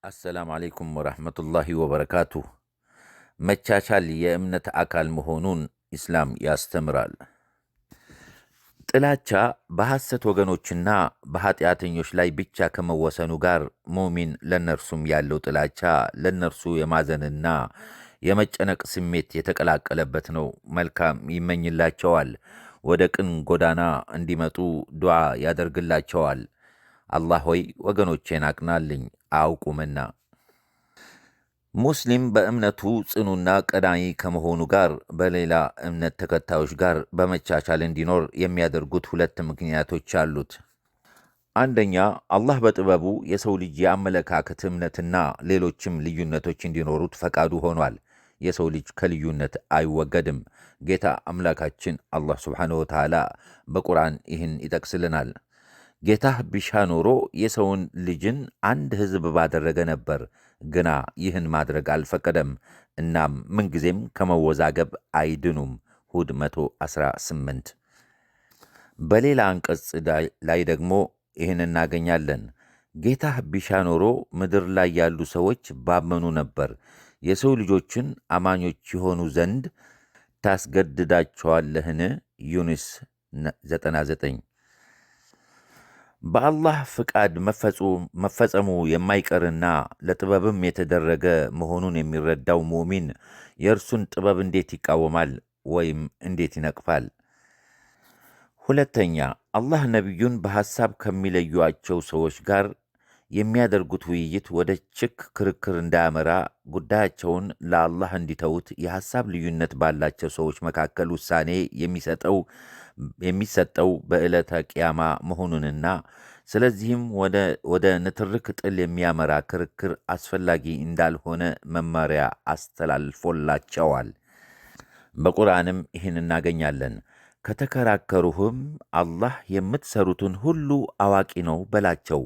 አሰላሙ አለይኩም ወራህመቱላሂ ወበረካቱ። መቻቻል የእምነት አካል መሆኑን ኢስላም ያስተምራል። ጥላቻ በሐሰት ወገኖችና በኀጢአተኞች ላይ ብቻ ከመወሰኑ ጋር ሙእሚን ለእነርሱም ያለው ጥላቻ ለእነርሱ የማዘንና የመጨነቅ ስሜት የተቀላቀለበት ነው። መልካም ይመኝላቸዋል፣ ወደ ቅን ጎዳና እንዲመጡ ዱዓ ያደርግላቸዋል። አላህ ሆይ ወገኖቼን አቅናልኝ አያውቁምና። ሙስሊም በእምነቱ ጽኑና ቀዳሚ ከመሆኑ ጋር በሌላ እምነት ተከታዮች ጋር በመቻቻል እንዲኖር የሚያደርጉት ሁለት ምክንያቶች አሉት። አንደኛ፣ አላህ በጥበቡ የሰው ልጅ የአመለካከት እምነትና ሌሎችም ልዩነቶች እንዲኖሩት ፈቃዱ ሆኗል። የሰው ልጅ ከልዩነት አይወገድም። ጌታ አምላካችን አላህ ሱብሓነሁ ወተዓላ በቁርአን ይህን ይጠቅስልናል። ጌታህ ቢሻ ኖሮ የሰውን ልጅን አንድ ሕዝብ ባደረገ ነበር፣ ግና ይህን ማድረግ አልፈቀደም። እናም ምንጊዜም ከመወዛገብ አይድኑም። ሁድ 118። በሌላ አንቀጽ ላይ ደግሞ ይህን እናገኛለን። ጌታህ ቢሻ ኖሮ ምድር ላይ ያሉ ሰዎች ባመኑ ነበር፣ የሰው ልጆችን አማኞች የሆኑ ዘንድ ታስገድዳቸዋለህን? ዩኑስ 99። በአላህ ፍቃድ መፈጸሙ የማይቀርና ለጥበብም የተደረገ መሆኑን የሚረዳው ሙእሚን የእርሱን ጥበብ እንዴት ይቃወማል ወይም እንዴት ይነቅፋል? ሁለተኛ፣ አላህ ነቢዩን በሐሳብ ከሚለዩአቸው ሰዎች ጋር የሚያደርጉት ውይይት ወደ ችክ ክርክር እንዳያመራ ጉዳያቸውን ለአላህ እንዲተዉት የሐሳብ ልዩነት ባላቸው ሰዎች መካከል ውሳኔ የሚሰጠው በዕለተ ቅያማ መሆኑንና ስለዚህም ወደ ንትርክ ጥል የሚያመራ ክርክር አስፈላጊ እንዳልሆነ መመሪያ አስተላልፎላቸዋል። በቁርአንም ይህን እናገኛለን። ከተከራከሩህም አላህ የምትሠሩትን ሁሉ አዋቂ ነው በላቸው።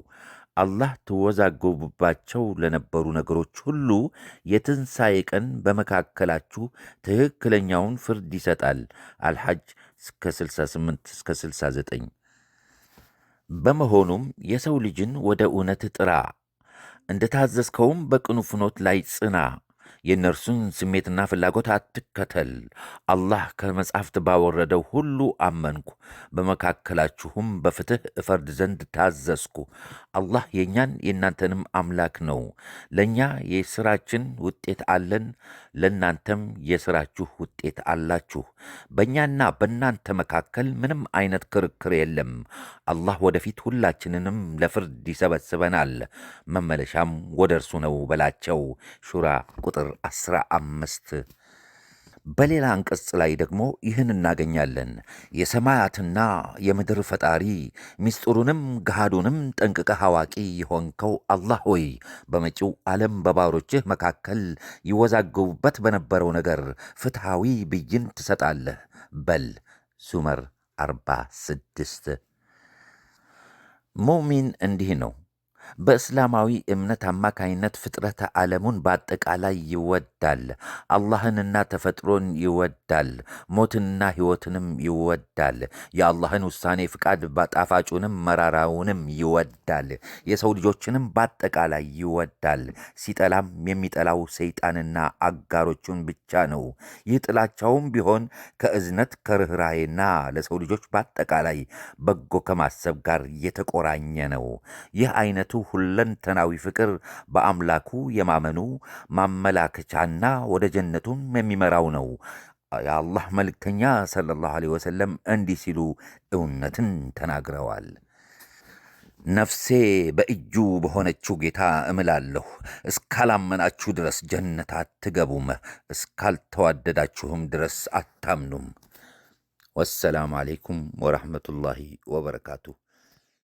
አላህ ትወዛገቡባቸው ለነበሩ ነገሮች ሁሉ የትንሣኤ ቀን በመካከላችሁ ትክክለኛውን ፍርድ ይሰጣል። አልሐጅ 68-69። በመሆኑም የሰው ልጅን ወደ እውነት ጥራ፣ እንደ ታዘዝከውም በቅኑ ፍኖት ላይ ጽና። የእነርሱን ስሜትና ፍላጎት አትከተል። አላህ ከመጻሕፍት ባወረደው ሁሉ አመንኩ፣ በመካከላችሁም በፍትሕ እፈርድ ዘንድ ታዘዝኩ። አላህ የእኛን የእናንተንም አምላክ ነው። ለእኛ የሥራችን ውጤት አለን፣ ለእናንተም የሥራችሁ ውጤት አላችሁ። በእኛና በእናንተ መካከል ምንም አይነት ክርክር የለም። አላህ ወደፊት ሁላችንንም ለፍርድ ይሰበስበናል፣ መመለሻም ወደ እርሱ ነው በላቸው። ሹራ ቁጥር 15። በሌላ አንቀጽ ላይ ደግሞ ይህን እናገኛለን። የሰማያትና የምድር ፈጣሪ ምስጢሩንም ገሃዱንም ጠንቅቀህ አዋቂ የሆንከው አላህ ሆይ በመጪው ዓለም በባሮችህ መካከል ይወዛገቡበት በነበረው ነገር ፍትሐዊ ብይን ትሰጣለህ በል። ዙመር 46። ሙእሚን እንዲህ ነው። በእስላማዊ እምነት አማካይነት ፍጥረተ ዓለሙን በአጠቃላይ ይወዳል። አላህንና ተፈጥሮን ይወዳል። ሞትንና ሕይወትንም ይወዳል። የአላህን ውሳኔ ፍቃድ ጣፋጩንም መራራውንም ይወዳል። የሰው ልጆችንም በአጠቃላይ ይወዳል። ሲጠላም የሚጠላው ሰይጣንና አጋሮቹን ብቻ ነው። ይህ ጥላቻውም ቢሆን ከእዝነት ከርኅራኄና ለሰው ልጆች በአጠቃላይ በጎ ከማሰብ ጋር የተቆራኘ ነው። ይህ አይነቱ ሁለንተናዊ ፍቅር በአምላኩ የማመኑ ማመላከቻና ወደ ጀነቱም የሚመራው ነው። የአላህ መልእክተኛ ሰለላሁ ዐለይሂ ወሰለም እንዲህ ሲሉ እውነትን ተናግረዋል። ነፍሴ በእጁ በሆነችው ጌታ እምላለሁ፣ እስካላመናችሁ ድረስ ጀነት አትገቡም፣ እስካልተዋደዳችሁም ድረስ አታምኑም። ወሰላሙ ዐለይኩም ወረሕመቱላሂ ወበረካቱሁ።